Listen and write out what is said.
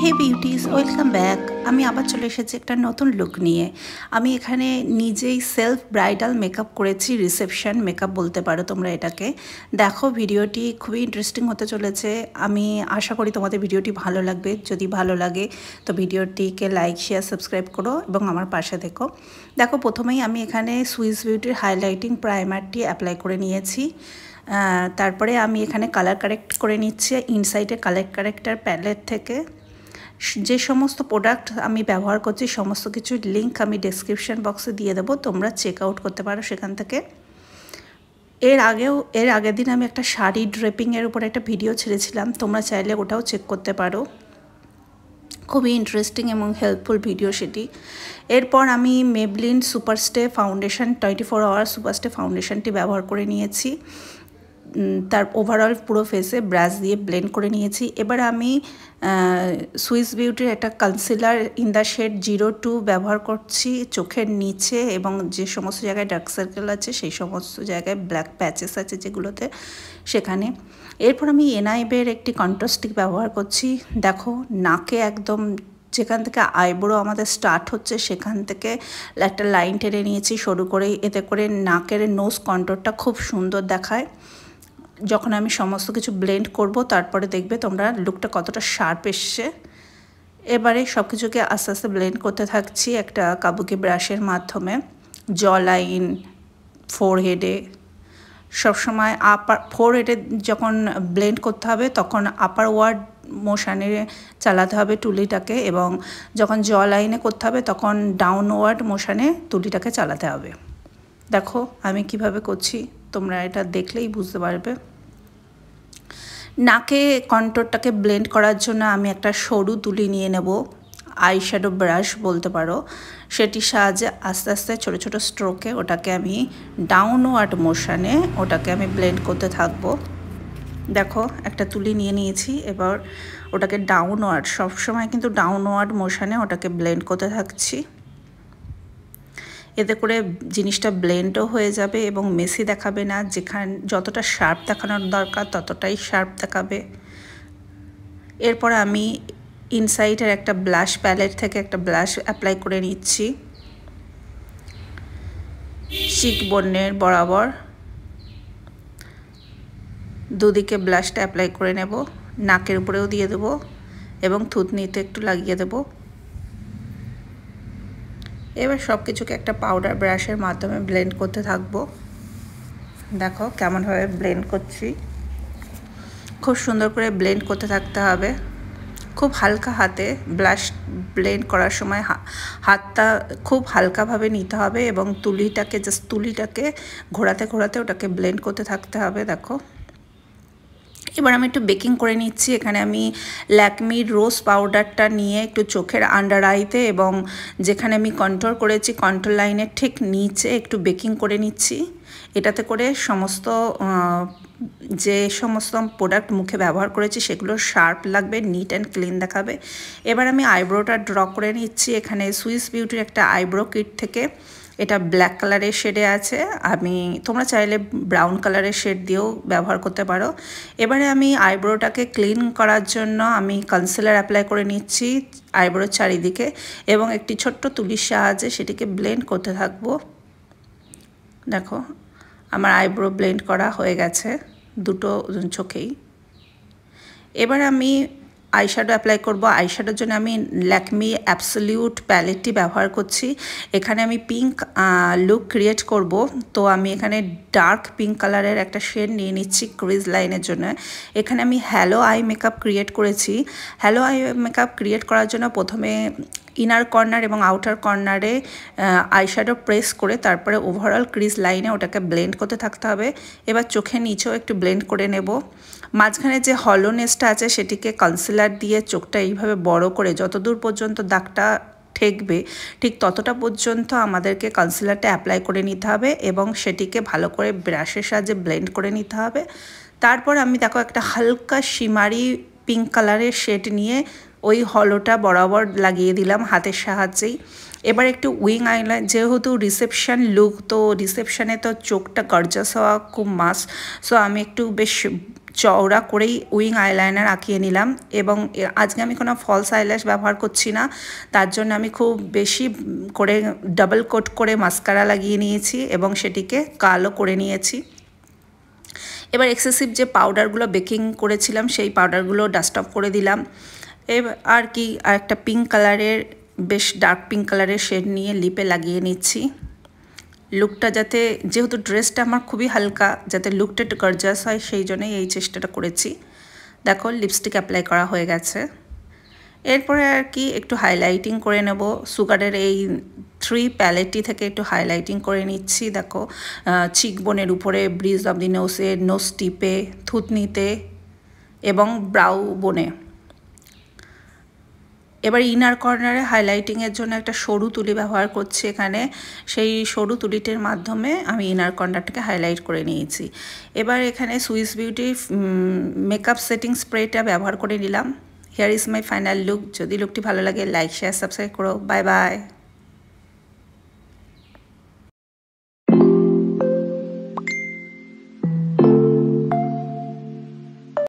হে beauties, welcome back. আমি আবার চলে এসেছি একটা নতুন লুক নিয়ে। আমি এখানে নিজেই সেলফ ব্রাইডাল মেকআপ করেছি, রিসেপশন মেকআপ বলতে পারো তোমরা এটাকে। দেখো, ভিডিওটি খুবই ইন্টারেস্টিং হতে চলেছে। আমি আশা করি তোমাদের ভিডিওটি ভালো লাগবে। যদি ভালো লাগে তো ভিডিওটিকে লাইক, শেয়ার, সাবস্ক্রাইব করো এবং আমার পাশে থেকো। দেখো, প্রথমেই আমি এখানে সুইস বিউটির হাইলাইটিং প্রাইমারটি অ্যাপ্লাই করে নিয়েছি। তারপরে আমি এখানে কালার কারেক্ট করে নিচ্ছি ইনসাইডে কালার কারেক্টার প্যালেট থেকে। যে সমস্ত প্রোডাক্ট আমি ব্যবহার করছি সমস্ত কিছুর লিঙ্ক আমি ডেসক্রিপশন বক্সে দিয়ে দেবো, তোমরা চেক আউট করতে পারো সেখান থেকে। এর আগের দিন আমি একটা শাড়ি ড্রেপিংয়ের উপর একটা ভিডিও ছেড়েছিলাম, তোমরা চাইলে ওটাও চেক করতে পারো। খুবই ইন্টারেস্টিং এবং হেল্পফুল ভিডিও সেটি। এরপর আমি মেবলিন সুপারস্টে ফাউন্ডেশন 24 আওয়ার সুপারস্টে ফাউন্ডেশনটি ব্যবহার করে নিয়েছি। তার ওভারঅল পুরো ফেসে ব্রাশ দিয়ে ব্লেন্ড করে নিয়েছি। এবার আমি সুইস বিউটির একটা কনসিলার ইন দ্য শেড 02 ব্যবহার করছি চোখের নিচে এবং যে সমস্ত জায়গায় ডার্ক সার্কেল আছে সেই সমস্ত জায়গায় ব্ল্যাক প্যাচেস আছে যেগুলোতে, সেখানে। এরপর আমি এনআইবের একটি কন্ট্রাস্টিক ব্যবহার করছি। দেখো, নাকে একদম যেখান থেকে আইব্রো আমাদের স্টার্ট হচ্ছে সেখান থেকে একটা লাইন টেনে নিয়েছি সরু করে, এতে করে নাকের নোজ কন্ট্রোলটা খুব সুন্দর দেখায়। যখন আমি সমস্ত কিছু ব্লেন্ড করব তারপরে দেখবে তোমরা লুকটা কতটা শার্প এসছে। এবারে সব কিছুকে আস্তে আস্তে ব্লেন্ড করতে থাকছি একটা কাবুকি ব্রাশের মাধ্যমে। জ লাইন, ফোরহেডে সবসময় ফোরহেডে যখন ব্লেন্ড করতে হবে তখন আপার ওয়ার্ড মোশানে চালাতে হবে তুলিটাকে, এবং যখন জ লাইনে করতে হবে তখন ডাউনওয়ার্ড মোশানে তুলিটাকে চালাতে হবে। দেখো আমি কিভাবে করছি, তোমরা এটা দেখলেই বুঝতে পারবে। নাকে কন্ট্রোরটাকে ব্লেন্ড করার জন্য আমি একটা সরু তুলি নিয়ে নেব, আইশ্যাডো ব্রাশ বলতে পারো। সেটির সাহায্যে আস্তে আস্তে ছোটো ছোটো স্ট্রোকে ওটাকে আমি ডাউনওয়ার্ড মোশানে ওটাকে আমি ব্লেন্ড করতে থাকবো। দেখো, একটা তুলি নিয়ে নিয়েছি, এবার ওটাকে ডাউনওয়ার্ড, সবসময় কিন্তু ডাউনওয়ার্ড মোশানে ওটাকে ব্লেন্ড করতে থাকছি। এতে করে জিনিসটা ব্লেন্ডও হয়ে যাবে এবং মেসি দেখাবে না, যতটা শার্প দেখানোর দরকার ততটাই শার্প দেখাবে। এরপর আমি ইনসাইডের একটা ব্লাশ প্যালেট থেকে একটা ব্লাশ অ্যাপ্লাই করে নিচ্ছি চিক বোনের বরাবর। দুদিকে ব্লাশটা অ্যাপ্লাই করে নেব, নাকের উপরেও দিয়ে দেবো এবং থুতনিতে একটু লাগিয়ে দেবো। এবার সব কিছুকে একটা পাউডার ব্রাশের মাধ্যমে ব্লেন্ড করতে থাকবো। দেখো কেমনভাবে ব্লেন্ড করছি, খুব সুন্দর করে ব্লেন্ড করতে থাকতে হবে। খুব হালকা হাতে ব্লাশ ব্লেন্ড করার সময় হাতটা খুব হালকাভাবে নিতে হবে এবং তুলিটাকে ঘোরাতে ঘোরাতে ওটাকে ব্লেন্ড করতে থাকতে হবে। দেখো, এবার আমি একটু বেকিং করে নিচ্ছি। এখানে আমি ল্যাকমির রোজ পাউডারটা নিয়ে একটু চোখের আন্ডার আইতে এবং যেখানে আমি কন্ট্রোল করেছি কন্ট্রোল লাইনের ঠিক নিচে একটু বেকিং করে নিচ্ছি। এটাতে করে যে সমস্ত প্রোডাক্ট মুখে ব্যবহার করেছি সেগুলো শার্প লাগবে, নিট অ্যান্ড ক্লিন দেখাবে। এবার আমি আইব্রোটা ড্র করে নিচ্ছি। এখানে সুইস বিউটির একটা আইব্রো কিট থেকে, এটা ব্ল্যাক কালারের শেডে আছে, তোমরা চাইলে ব্রাউন কালারের শেড দিয়েও ব্যবহার করতে পারো। এবারে আমি আইব্রোটাকে ক্লিন করার জন্য আমি কনসিলার অ্যাপ্লাই করে নিচ্ছি আইব্রোর চারিদিকে এবং একটি ছোট্ট তুলির সাহায্যে সেটিকে ব্লেন্ড করতে থাকবো। দেখো, আমার আইব্রো ব্লেন্ড করা হয়ে গেছে দুটো চোখেই। এবার আমি আইশ্যাডো অ্যাপ্লাই করব। আইশ্যাডোর জন্য আমি ল্যাকমি অ্যাবসলিউট প্যালেটটি ব্যবহার করছি। এখানে আমি পিঙ্ক লুক ক্রিয়েট করব, তো আমি এখানে ডার্ক পিঙ্ক কালারের একটা শেড নিয়ে নিচ্ছি ক্রিজ লাইনের জন্য। এখানে আমি হ্যালো আই মেকআপ ক্রিয়েট করেছি। হ্যালো আই মেকআপ ক্রিয়েট করার জন্য প্রথমে ইনার কর্নার এবং আউটার কর্নারে আইশ্যাডো প্রেস করে তারপরে ওভারঅল ক্রিজ লাইনে ওটাকে ব্লেন্ড করতে থাকতে হবে। এবার চোখের নিচেও একটু ব্লেন্ড করে নেব। মাঝখানে যে হলোনেসটা আছে সেটিকে কনসিলার দিয়ে চোখটা এইভাবে বড় করে যতদূর পর্যন্ত দাগটা ঠেকবে ঠিক ততটা পর্যন্ত আমাদেরকে কনসিলারটা অ্যাপ্লাই করে নিতে হবে এবং সেটিকে ভালো করে ব্রাশের সাহায্যে ব্লেন্ড করে নিতে হবে। তারপর আমি দেখো একটা হালকা শিমারি পিঙ্ক কালারের শেড নিয়ে ওই হলোটা বরাবর লাগিয়ে দিলাম হাতের সাহায্যেই। এবার একটু উইং আইলাইনার, যেহেতু রিসেপশন লুক, তো রিসেপশনে তো চোখটা গর্জাস হওয়া খুব মাস্ট, সো আমি একটু বেশ চওড়া করেই উইং আইলাইনার আঁকিয়ে নিলাম এবং আজকে আমি কোনো ফলস আইল্যাশ ব্যবহার করছি না, তার জন্য আমি খুব বেশি করে ডাবল কোট করে মাস্কারা লাগিয়ে নিয়েছি এবং সেটিকে কালো করে নিয়েছি। এবার এক্সেসিভ যে পাউডারগুলো বেকিং করেছিলাম সেই পাউডারগুলো ডাস্ট অফ করে দিলাম। আর কি আর একটা পিঙ্ক কালারের, বেশ ডার্ক পিঙ্ক কালারের শেড নিয়ে লিপে লাগিয়ে নিচ্ছি। লুকটা যাতে, যেহেতু ড্রেসটা আমার খুবই হালকা, যাতে লুকটা একটু গর্জাস হয় সেই জন্যই এই চেষ্টাটা করেছি। দেখো লিপস্টিক অ্যাপ্লাই করা হয়ে গেছে। এরপরে আর কি একটু হাইলাইটিং করে নেব। সুগারের এই 3 প্যালেটটি থেকে একটু হাইলাইটিং করে নিচ্ছি। দেখো চিকবোনের উপরে, ব্রিজ অব দি নোসে, নোজ টিপে, থুতনিতে এবং ব্রাউ বোনে। এবার ইনার কর্নারে হাইলাইটিংয়ের জন্য একটা সরু তুলি ব্যবহার করছি এখানে। সেই সরু তুলিটির মাধ্যমে আমি ইনার কর্নারটাকে হাইলাইট করে নিয়েছি। এবার এখানে সুইস বিউটি মেকআপ সেটিং স্প্রেটা ব্যবহার করে নিলাম। Here is my final look. যদি লুকটি ভালো লাগে লাইক, শেয়ার, সাবস্ক্রাইব করো। Bye bye.